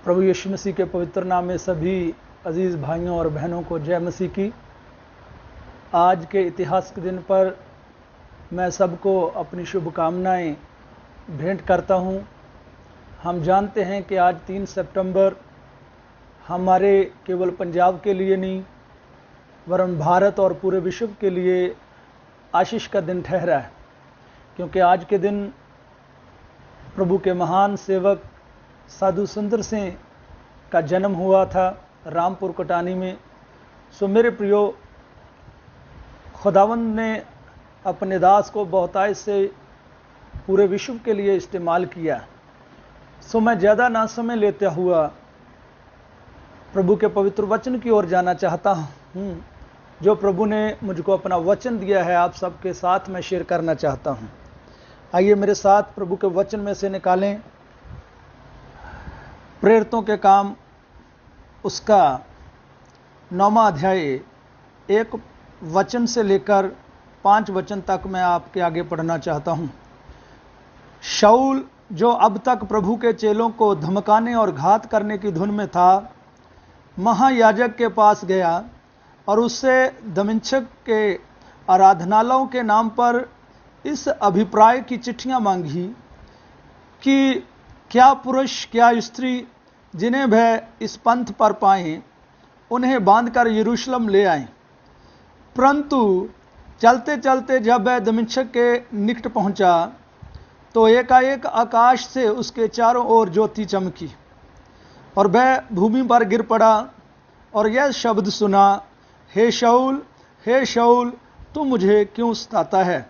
प्रभु यीशु मसीह के पवित्र नाम में सभी अजीज़ भाइयों और बहनों को जय मसीह की। आज के इतिहास के दिन पर मैं सबको अपनी शुभकामनाएं भेंट करता हूं। हम जानते हैं कि आज 3 सितंबर हमारे केवल पंजाब के लिए नहीं वरन भारत और पूरे विश्व के लिए आशीष का दिन ठहरा है, क्योंकि आज के दिन प्रभु के महान सेवक साधु सुंदर सिंह का जन्म हुआ था रामपुर कटानी में। सो मेरे प्रियो, खुदावंद ने अपने दास को बहुतायत से पूरे विश्व के लिए इस्तेमाल किया। सो मैं ज़्यादा ना समय लेते हुआ प्रभु के पवित्र वचन की ओर जाना चाहता हूँ। जो प्रभु ने मुझको अपना वचन दिया है आप सबके साथ मैं शेयर करना चाहता हूँ। आइए मेरे साथ प्रभु के वचन में से निकालें प्रेरितों के काम उसका 9वां अध्याय 1 वचन से लेकर 5 वचन तक मैं आपके आगे पढ़ना चाहता हूं। शाऊल जो अब तक प्रभु के चेलों को धमकाने और घात करने की धुन में था, महायाजक के पास गया और उससे दमिश्क के आराधनालयों के नाम पर इस अभिप्राय की चिट्ठियां मांगी कि क्या पुरुष क्या स्त्री जिन्हें वह इस पंथ पर पाएं उन्हें बांधकर यरूशलेम ले आएं। परंतु चलते चलते जब वह दमिश्क के निकट पहुंचा तो एकाएक आकाश से उसके चारों ओर ज्योति चमकी और वह भूमि पर गिर पड़ा और यह शब्द सुना, हे शाऊल तू मुझे क्यों सताता है।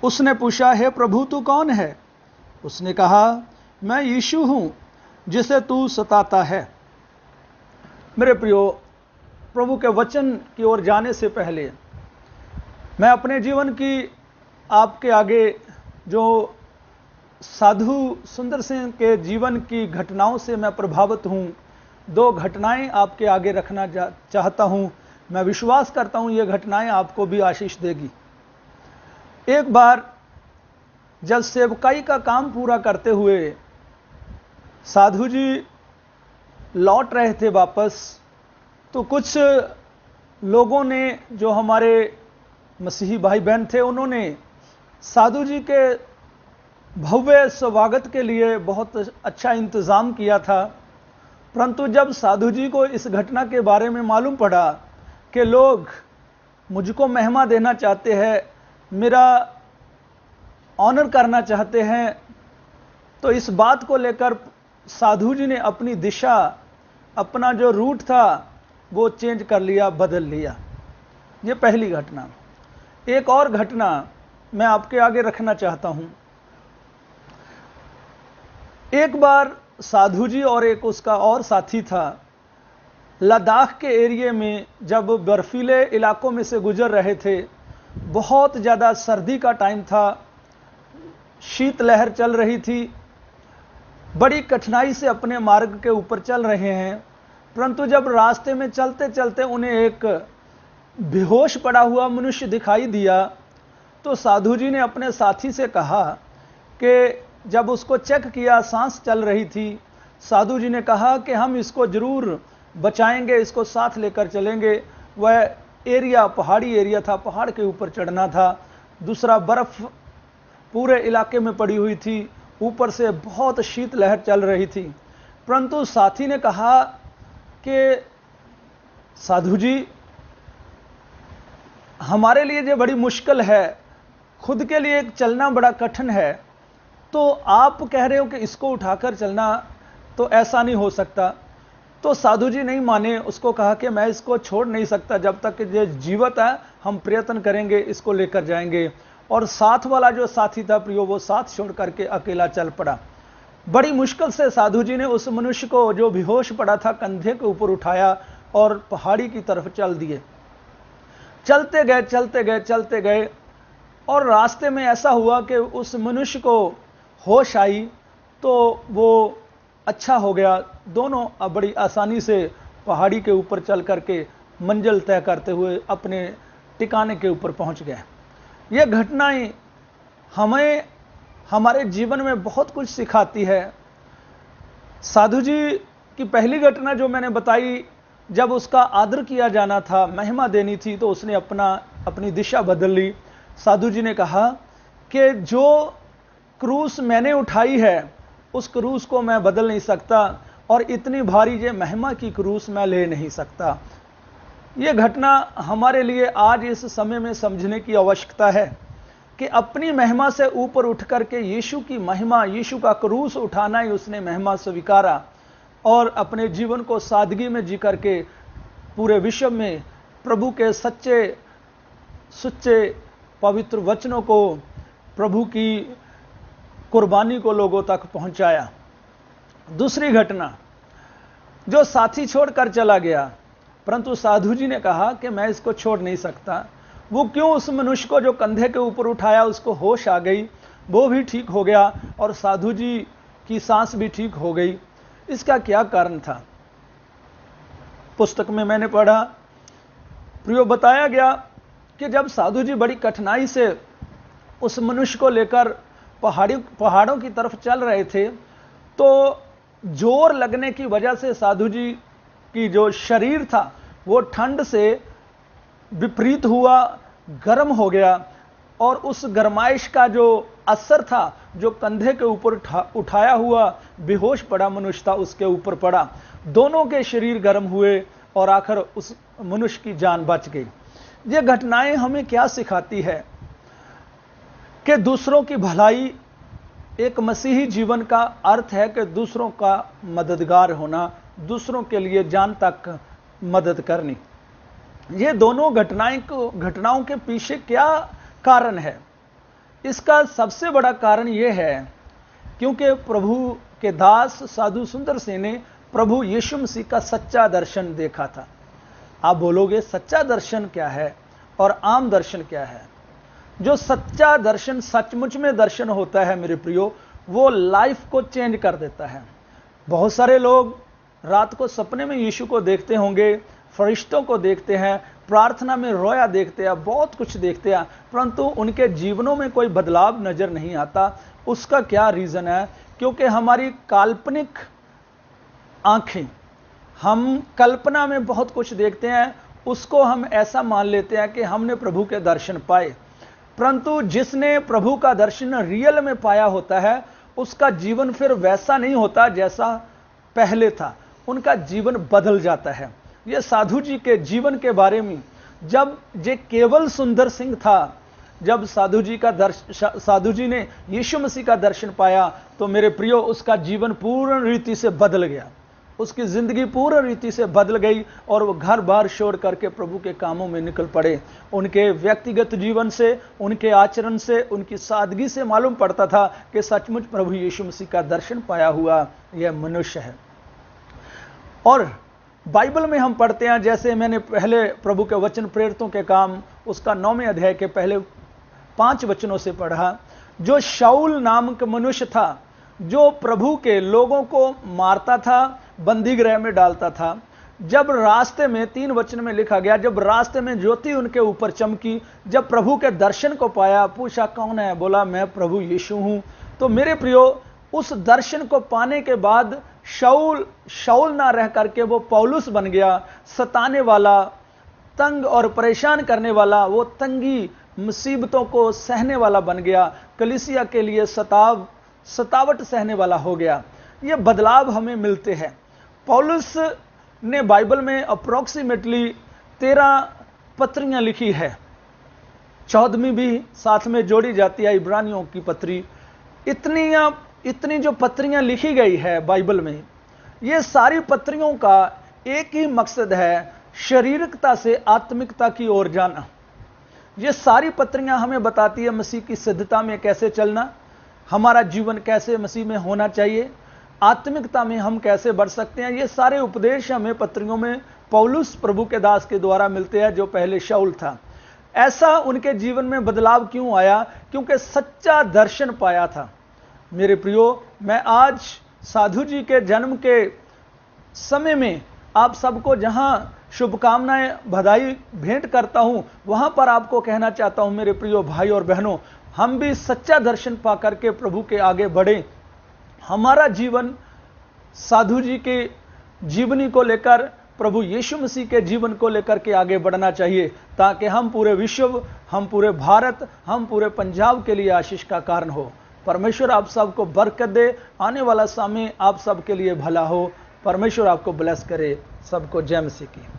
उसने पूछा, हे प्रभु तू कौन है। उसने कहा, मैं यीशु हूं जिसे तू सताता है। मेरे प्रियो, प्रभु के वचन की ओर जाने से पहले मैं अपने जीवन की आपके आगे जो साधु सुंदर सिंह के जीवन की घटनाओं से मैं प्रभावित हूं, 2 घटनाएं आपके आगे रखना चाहता हूं। मैं विश्वास करता हूं ये घटनाएं आपको भी आशीष देगी। एक बार जब सेवकाई का काम पूरा करते हुए साधु जी लौट रहे थे वापस, तो कुछ लोगों ने जो हमारे मसीही भाई बहन थे उन्होंने साधु जी के भव्य स्वागत के लिए बहुत अच्छा इंतज़ाम किया था। परंतु जब साधु जी को इस घटना के बारे में मालूम पड़ा कि लोग मुझको महिमा देना चाहते हैं, मेरा ऑनर करना चाहते हैं, तो इस बात को लेकर साधु जी ने अपनी दिशा, अपना जो रूट था वो चेंज कर लिया, बदल लिया। ये पहली घटना। एक और घटना मैं आपके आगे रखना चाहता हूं। एक बार साधु जी और एक उसका और साथी था, लद्दाख के एरिया में जब बर्फीले इलाकों में से गुजर रहे थे, बहुत ज़्यादा सर्दी का टाइम था, शीतलहर चल रही थी, बड़ी कठिनाई से अपने मार्ग के ऊपर चल रहे हैं। परंतु जब रास्ते में चलते चलते उन्हें एक बेहोश पड़ा हुआ मनुष्य दिखाई दिया, तो साधु जी ने अपने साथी से कहा कि जब उसको चेक किया, सांस चल रही थी, साधु जी ने कहा कि हम इसको ज़रूर बचाएंगे, इसको साथ लेकर चलेंगे। वह एरिया पहाड़ी एरिया था, पहाड़ के ऊपर चढ़ना था, दूसरा बर्फ़ पूरे इलाके में पड़ी हुई थी, ऊपर से बहुत शीतलहर चल रही थी। परंतु साथी ने कहा कि साधु जी, हमारे लिए ये बड़ी मुश्किल है, खुद के लिए चलना बड़ा कठिन है, तो आप कह रहे हो कि इसको उठाकर चलना, तो ऐसा नहीं हो सकता। तो साधु जी नहीं माने, उसको कहा कि मैं इसको छोड़ नहीं सकता, जब तक ये जीवित है हम प्रयत्न करेंगे, इसको लेकर जाएंगे। और साथ वाला जो साथी था प्रियो, वो साथ छोड़ करके अकेला चल पड़ा। बड़ी मुश्किल से साधु जी ने उस मनुष्य को जो बेहोश पड़ा था कंधे के ऊपर उठाया और पहाड़ी की तरफ चल दिए। चलते गए और रास्ते में ऐसा हुआ कि उस मनुष्य को होश आई, तो वो अच्छा हो गया। दोनों बड़ी आसानी से पहाड़ी के ऊपर चल करके मंजिल तय करते हुए अपने ठिकाने के ऊपर पहुंच गए। ये घटनाएं हमें हमारे जीवन में बहुत कुछ सिखाती है। साधु जी की पहली घटना जो मैंने बताई, जब उसका आदर किया जाना था, महिमा देनी थी, तो उसने अपनी दिशा बदल ली। साधु जी ने कहा कि जो क्रूस मैंने उठाई है उस क्रूस को मैं बदल नहीं सकता, और इतनी भारी ये महिमा की क्रूस मैं ले नहीं सकता। ये घटना हमारे लिए आज इस समय में समझने की आवश्यकता है कि अपनी महिमा से ऊपर उठ करके यीशु की महिमा, यीशु का क्रूस उठाना ही उसने महिमा स्वीकारा, और अपने जीवन को सादगी में जी करके पूरे विश्व में प्रभु के सच्चे पवित्र वचनों को, प्रभु की कुर्बानी को लोगों तक पहुंचाया। दूसरी घटना, जो साथी छोड़कर चला गया, परंतु साधु जी ने कहा कि मैं इसको छोड़ नहीं सकता। वो क्यों? उस मनुष्य को जो कंधे के ऊपर उठाया उसको होश आ गई, वो भी ठीक हो गया, और साधु जी की सांस भी ठीक हो गई। इसका क्या कारण था? पुस्तक में मैंने पढ़ा, प्रियो, बताया गया कि जब साधु जी बड़ी कठिनाई से उस मनुष्य को लेकर पहाड़ों की तरफ चल रहे थे, तो जोर लगने की वजह से साधु जी की जो शरीर था वो ठंड से विपरीत हुआ, गर्म हो गया, और उस गरमाइश का जो असर था, जो कंधे के ऊपर उठाया हुआ बेहोश पड़ा मनुष्य था उसके ऊपर पड़ा। दोनों के शरीर गर्म हुए और आखिर उस मनुष्य की जान बच गई। ये घटनाएं हमें क्या सिखाती है कि दूसरों की भलाई, एक मसीही जीवन का अर्थ है कि दूसरों का मददगार होना, दूसरों के लिए जान तक मदद करनी। ये दोनों घटनाओं के पीछे क्या कारण है? इसका सबसे बड़ा कारण यह है क्योंकि प्रभु के दास साधु सुंदर सिंह ने प्रभु यीशु मसीह का सच्चा दर्शन देखा था। आप बोलोगे सच्चा दर्शन क्या है और आम दर्शन क्या है? जो सच्चा दर्शन सचमुच में दर्शन होता है मेरे प्रियो, वो लाइफ को चेंज कर देता है। बहुत सारे लोग रात को सपने में यीशु को देखते होंगे, फरिश्तों को देखते हैं, प्रार्थना में रोया देखते हैं, बहुत कुछ देखते हैं, परंतु उनके जीवनों में कोई बदलाव नजर नहीं आता। उसका क्या रीजन है? क्योंकि हमारी काल्पनिक आंखें, हम कल्पना में बहुत कुछ देखते हैं, उसको हम ऐसा मान लेते हैं कि हमने प्रभु के दर्शन पाए, परंतु जिसने प्रभु का दर्शन रियल में पाया होता है उसका जीवन फिर वैसा नहीं होता जैसा पहले था, उनका जीवन बदल जाता है। ये साधु जी के जीवन के बारे में, जब ये केवल सुंदर सिंह था, जब साधु जी ने यीशु मसीह का दर्शन पाया तो मेरे प्रियो उसका जीवन पूर्ण रीति से बदल गया, उसकी जिंदगी पूर्ण रीति से बदल गई और वो घर बार छोड़ करके प्रभु के कामों में निकल पड़े। उनके व्यक्तिगत जीवन से, उनके आचरण से, उनकी सादगी से मालूम पड़ता था कि सचमुच प्रभु यीशु मसीह का दर्शन पाया हुआ यह मनुष्य है। और बाइबल में हम पढ़ते हैं, जैसे मैंने पहले प्रभु के वचन प्रेरितों के काम उसका 9वें अध्याय के पहले 5 वचनों से पढ़ा, जो शाऊल नामक मनुष्य था, जो प्रभु के लोगों को मारता था, बंदी गृह में डालता था, जब रास्ते में 3 वचन में लिखा गया, जब रास्ते में ज्योति उनके ऊपर चमकी, जब प्रभु के दर्शन को पाया, पूछा कौन है? बोला मैं प्रभु यीशु हूं। तो मेरे प्रियो, उस दर्शन को पाने के बाद शाऊल ना रह करके वो पौलुस बन गया, सताने वाला, तंग और परेशान करने वाला, वो तंगी मुसीबतों को सहने वाला बन गया, कलीसिया के लिए सतावट सहने वाला हो गया। ये बदलाव हमें मिलते हैं। पौलुस ने बाइबल में अप्रोक्सीमेटली 13 पत्रियां लिखी है, 14वीं भी साथ में जोड़ी जाती है, इब्रानियों की पत्री। इतनी जो पत्रियां लिखी गई है बाइबल में, ये सारी पत्रियों का एक ही मकसद है, शारीरिकता से आत्मिकता की ओर जाना। ये सारी पत्रियां हमें बताती है मसीह की सिद्धता में कैसे चलना, हमारा जीवन कैसे मसीह में होना चाहिए, आत्मिकता में हम कैसे बढ़ सकते हैं। ये सारे उपदेश हमें पत्रियों में पौलुस प्रभु के दास के द्वारा मिलते हैं, जो पहले शाऊल था। ऐसा उनके जीवन में बदलाव क्यों आया? क्योंकि सच्चा दर्शन पाया था। मेरे प्रियो, मैं आज साधु जी के जन्म के समय में आप सबको जहां शुभकामनाएं, बधाई भेंट करता हूं, वहां पर आपको कहना चाहता हूं मेरे प्रियो भाई और बहनों, हम भी सच्चा दर्शन पा करके प्रभु के आगे बढ़े। हमारा जीवन साधु जी की जीवनी को लेकर, प्रभु यीशु मसीह के जीवन को लेकर के आगे बढ़ना चाहिए, ताकि हम पूरे विश्व, हम पूरे भारत, हम पूरे पंजाब के लिए आशीष का कारण हो। परमेश्वर आप सबको बरकत दे। आने वाला समय आप सबके लिए भला हो। परमेश्वर आपको ब्लेस करे। सबको जय मसीह की।